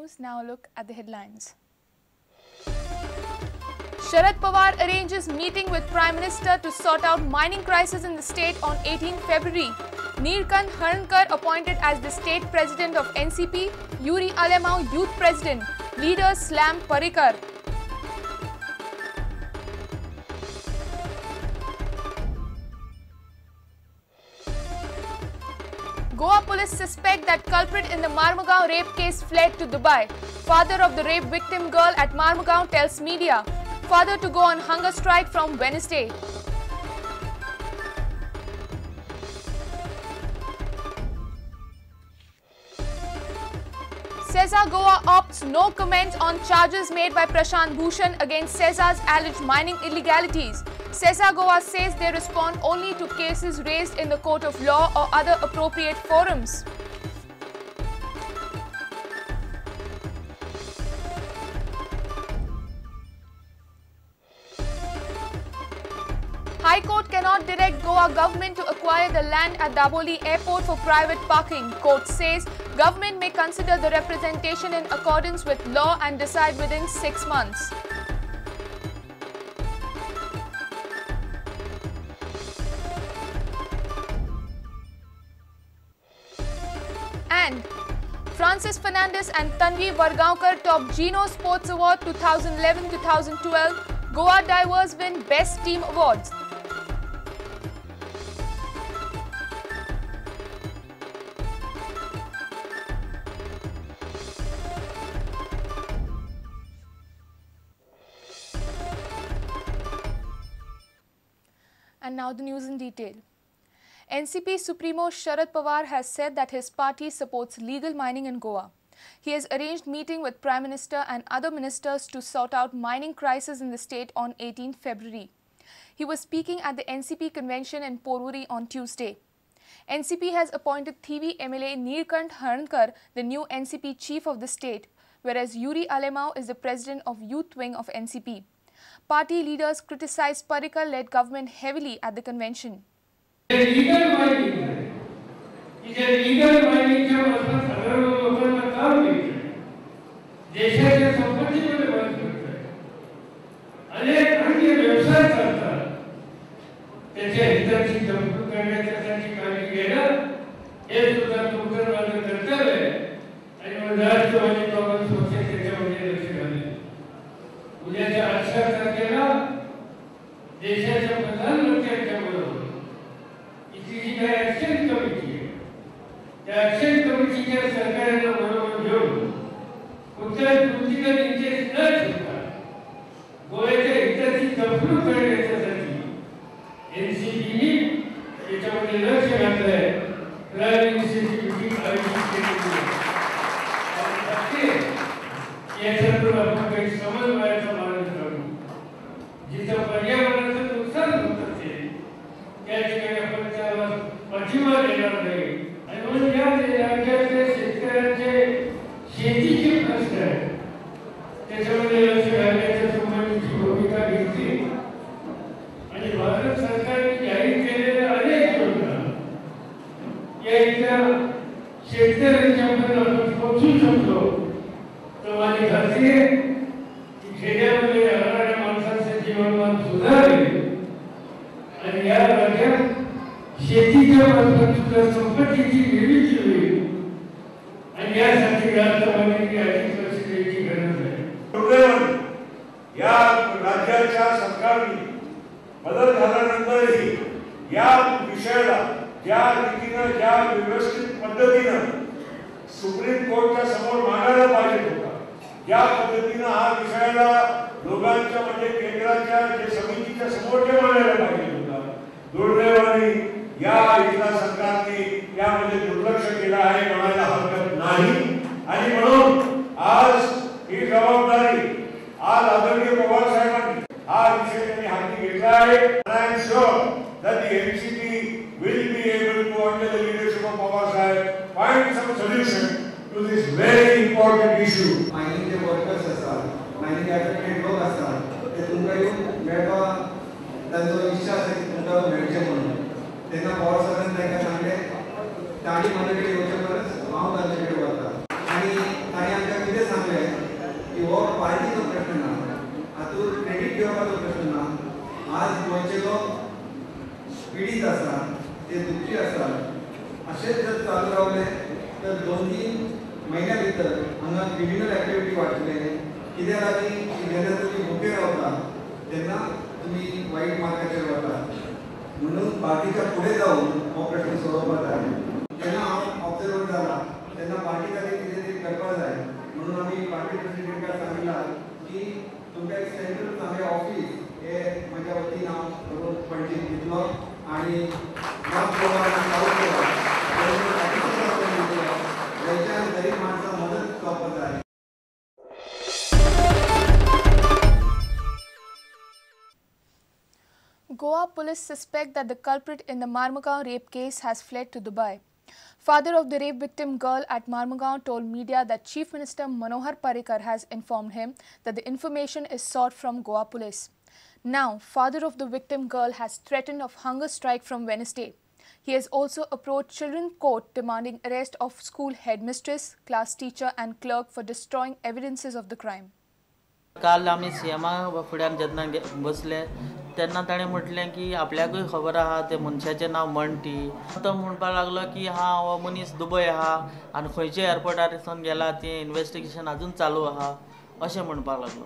news. Now look at the headlines. Sharad Pawar arranges meeting with Prime Minister to sort out mining crisis in the state on 18 February. Neelkant Harnkar appointed as the state president of NCP. Yuri Alemao youth president. Leaders slam Parrikar. Goa police suspect that culprit in the Marmugao rape case fled to Dubai. Father of the rape victim girl at Marmugao tells media. Father to go on hunger strike from Wednesday. SEZA Goa opts no comment on charges made by Prashant Bhushan against SEZA's alleged mining illegalities. SEZA Goa says they respond only to cases raised in the court of law or other appropriate forums. High Court cannot direct Goa government to acquire the land at Daboli Airport for private parking. Court says government may consider the representation in accordance with law and decide within 6 months. And Francis Fernandez and Tanvi Vargaonkar top Geno Sports Award 2011-2012. Goa Divers win Best Team Awards. And now the news in detail. NCP Supremo Sharad Pawar has said that his party supports legal mining in Goa. He has arranged meeting with Prime Minister and other ministers to sort out mining crisis in the state on 18 February. He was speaking at the NCP convention in Porvorim on Tuesday. NCP has appointed Thivi MLA Neelkant Harnkar the new NCP chief of the state, whereas Yuri Alemao is the president of youth wing of NCP. Party leaders criticized Parrikar-led government heavily at the convention. Illegal mining is illegal mining का मतलब साधारण लोगों का काम नहीं है। देशाच्या संपत्तीमध्ये वाद करता है। अनेक अन्य व्यवसाय करता है। त्याच्या हिताची जपणूक करण्यासाठी कार्य केलं हे सुद्धा तुमच्यावर कर्तव्य आहे आणि मग राष्ट्रवादी काँग्रेस पक्ष त्याच्यामध्ये लक्ष घालेल. उद्याच्या 8 तारखेला देशाच्या प्रधानमंत्र्यांच्या बरोबर एक्शन कमिटी है। एक्शन कमिटी के सरकार ने बरोबर घेऊन कुठल्याही पॉलिटिकल इंटरेस्ट न ठेवता गोव्याच्या हिताची जपणूक करण्यासाठी एनसीपीने याच्यामध्ये लक्ष घातलंय. प्राईम मिनिस्टरची मीटिंग आयोजित केलेली आहे. याच्यातून आपण काही समन्वयाचा मार्ग काढू. जिथं पर्यावरणाचं नुकसान होत असेल त्या ठिकाणी आपण त्याला पाठिंबा देणार नाही. आणि म्हणून या राज्यातले शेतकऱ्यांचे शेतीचे प्रश्न आहेत त्याच्यामध्ये लक्ष घालण्याच्या संबंधीची भूमिका घेतली आणि भारत सरकारने जाहीर केलेल्या अनेक योजना या इथल्या शेतकऱ्यांच्यापर्यंत आपण पोहोचू शकतो. तर माझी खात्री आहे की खेड्यामध्ये राहणाऱ्या माणसांचे जीवनमान सुधारेल आणि या राज्यात शेतीच्या बाबतीत संपत्तीची निर्मिती होईल आणि यासाठी राष्ट्रवादीची अधिक लक्ष द्यायची गरज आहे. या राज्याच्या सरकारने बदल झाल्यानंतरही या विषयाला ज्या रीतीनं ज्या व्यवस्थित पद्धतीनं सुप्रीम कोर्टच्या समोर मांडायला पाहिजे होता ज्या पद्धतीनं हा विषयाला लोकांच्या म्हणजे केंद्राच्या जे समितीच्या समोर जे मांडायला पाहिजे होता दुर्दैवाने या इथल्या सरकारने यामध्ये दुर्लक्ष केलं आहे म्हणायला हरकत नाही. आणि म्हणून आज ही जबाबदारी आज आदरणीय पवार साहेबांनी हा विषय त्यांनी हाती घेतला आहे. I am sure that the NCP will be able to, under the leadership of Pawar Sahib, find some solution to this very important issue. Mining के workers असतात, mining affected लोक असतात, ते तुमच्या येऊन भेटवा त्यांची इच्छा असते की तुमच्या भेटचे म्हणून त्यांना पवार साहेबांनी काय सांगले दाढी माझ्याकडे येऊपर्यंत माऊ त्यांच्याकडे वळतात आणि आमच्या किती घेवपाचो प्रश्न ना. आज गोंयचे लोक पिडीत आसा, ते दुखी आसा. अशेंच जर चालू रावले तर 2-3 म्हयन्या भितर हांगा क्रिमिनल एक्टिविटी वाडटले. कित्याक लागीं जेन्ना तुमी मुखेल रावता तेन्ना तुमी वायट मार्गाचेर वता. म्हणून पार्टीच्या फुडें जावन हो प्रश्न सोडोवपाक जाय. जेन्ना हांव ऑब्जर्वर जाला तेन्ना पार्टी खातीर कितें तरी करपाक जाय. म्हणून आमी पार्टी प्रेसिडेंटाक सांगलां की तुमकां एक सेंट्रल चांगलें ऑफीस हे म्हज्या वतीन हांव करून पणजेक दितलो आनी नॉर्थ गोवा आनी सावथ गोवा गोंयच्या गरीब माणसांक मदत जावपाक जाय. Goa police suspect that the culprit in the Marmugao rape case has fled to Dubai. Father of the rape victim girl at Marmugao told media that Chief Minister Manohar Parrikar has informed him that the information is sought from Goa police. Now, father of the victim girl has threatened of hunger strike from Wednesday. He has also approached Children's Court demanding arrest of school headmistress, class teacher and clerk for destroying evidences of the crime. काल आमी सीएमा फुड्यान जेन्ना बसले तेन्ना ताणें म्हटलें की आपल्याकूय खबर आहा ते मनशाचें नांव मंटी. तो म्हणपाक लागलो की हो मनीस दुबय आहा आनी खंयच्या एअरपोर्टार गेला तें इन्व्हेस्टिगेशन अजून चालू आहा अशें म्हणपाक लागलो.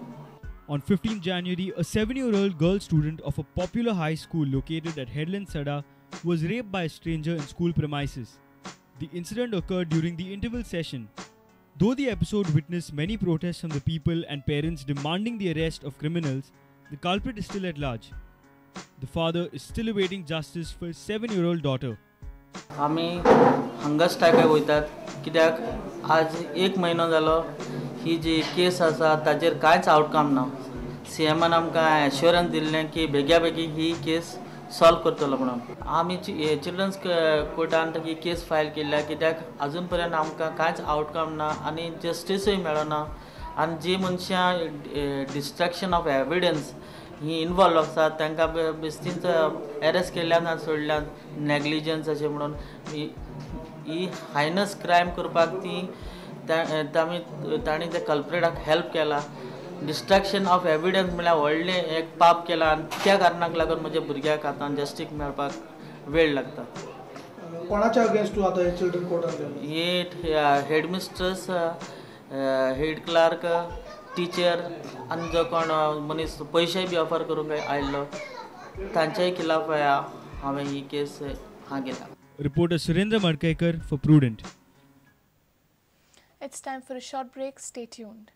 On 15th January, a 7-year-old girl student of a popular high school located at Headland Sada was raped by a stranger in school premises. The incident occurred during the interval session. Though the episode witnessed many protests from the people and parents demanding the arrest of criminals, the culprit is still at large. The father is still awaiting justice for his 7-year-old daughter. आमी hunger स्ट्रायकाक वयतात कित्याक आज 1 म्हयनो जालो ही जी case आसा ताचेर कांयच outcome ना. सीएमान आमकां एश्युरन्स दिल्लें की बेग्या बेगी ही केस सॉल्व करतलो म्हणून. आमी चिल्ड्रन्स कोर्टान ही केस फायल केल्या कित्याक अजून पर्यंत आमकां कांयच आउटकम ना आनी जस्टिसूय मेळना. आनी जी मनशां distraction of evidence he involve आसात तांकां बेस्तीच अरेस्ट केल्यान आनी सोडल्यान नेग्लिजन्स अशें म्हणून ही हायनस क्रायम करपाक तांणी त्या कल्प्रेटाक हेल्प केला. डिस्ट्रॅक्शन ऑफ एविडन्स म्हळ्यार व्हडलें एक पाप केलां आनी त्या कारणाक लागून म्हज्या भुरग्याक आतां जस्टीस मेळपाक वेळ लागता. कोणाच्या अगेन्स्ट आतां हे चिल्ड्रन कोर्टान हे हेडमिस्ट्रेस, हेड क्लार्क, टीचर आनी जो कोण मनीस पयशे बी ऑफर करूंक आयिल्लो तांच्याय खिलाफ हांवें ही केस घेतला. Reporter Surendra Markaikar for Prudent. It's time for a short break. Stay tuned.